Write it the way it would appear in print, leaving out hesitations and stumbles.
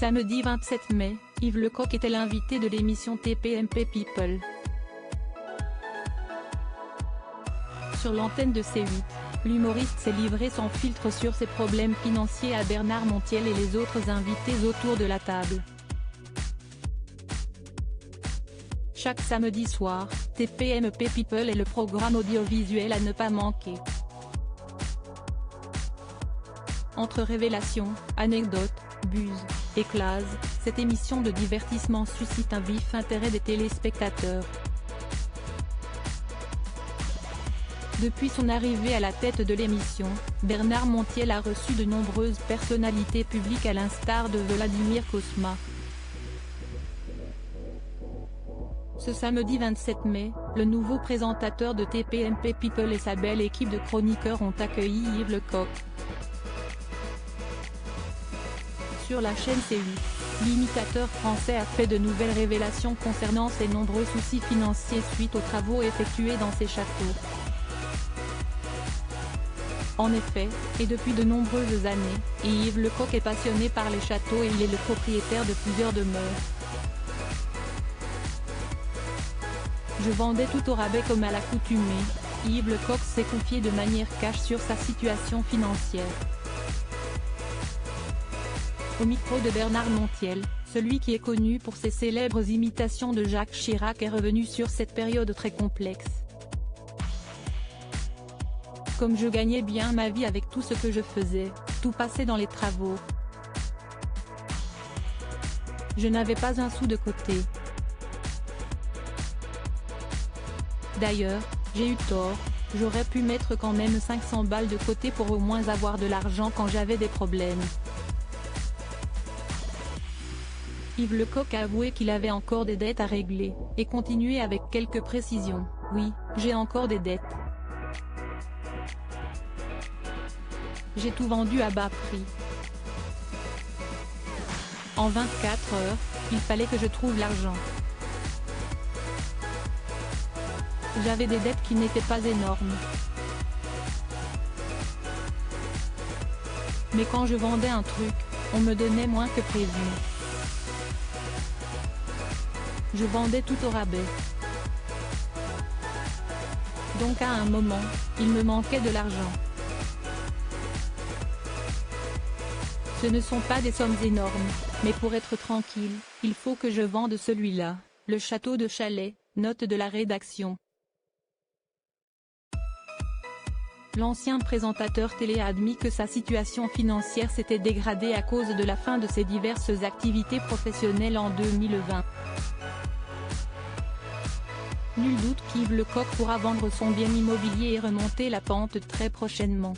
Samedi 27 mai, Yves Lecoq était l'invité de l'émission TPMP People. Sur l'antenne de C8, l'humoriste s'est livré sans filtre sur ses problèmes financiers à Bernard Montiel et les autres invités autour de la table. Chaque samedi soir, TPMP People est le programme audiovisuel à ne pas manquer. Entre révélations, anecdotes, buses, éclats, cette émission de divertissement suscite un vif intérêt des téléspectateurs. Depuis son arrivée à la tête de l'émission, Bernard Montiel a reçu de nombreuses personnalités publiques à l'instar de Vladimir Cosma. Ce samedi 27 mai, le nouveau présentateur de TPMP People et sa belle équipe de chroniqueurs ont accueilli Yves Lecoq. Sur la chaîne C8, l'imitateur français a fait de nouvelles révélations concernant ses nombreux soucis financiers suite aux travaux effectués dans ses châteaux. En effet, et depuis de nombreuses années, Yves Lecoq est passionné par les châteaux et il est le propriétaire de plusieurs demeures. Je vendais tout au rabais comme à l'accoutumée, Yves Lecoq s'est confié de manière cash sur sa situation financière. Au micro de Bernard Montiel, celui qui est connu pour ses célèbres imitations de Jacques Chirac est revenu sur cette période très complexe. Comme je gagnais bien ma vie avec tout ce que je faisais, tout passait dans les travaux. Je n'avais pas un sou de côté. D'ailleurs, j'ai eu tort, j'aurais pu mettre quand même 500 balles de côté pour au moins avoir de l'argent quand j'avais des problèmes. Yves Lecoq a avoué qu'il avait encore des dettes à régler, et continué avec quelques précisions. Oui, j'ai encore des dettes. J'ai tout vendu à bas prix. En 24 heures, il fallait que je trouve l'argent. J'avais des dettes qui n'étaient pas énormes. Mais quand je vendais un truc, on me donnait moins que prévu. Je vendais tout au rabais. Donc à un moment, il me manquait de l'argent. Ce ne sont pas des sommes énormes, mais pour être tranquille, il faut que je vende celui-là, le château de Chalais, note de la rédaction. L'ancien présentateur télé a admis que sa situation financière s'était dégradée à cause de la fin de ses diverses activités professionnelles en 2020. Nul doute qu'Yves Lecoq pourra vendre son bien immobilier et remonter la pente très prochainement.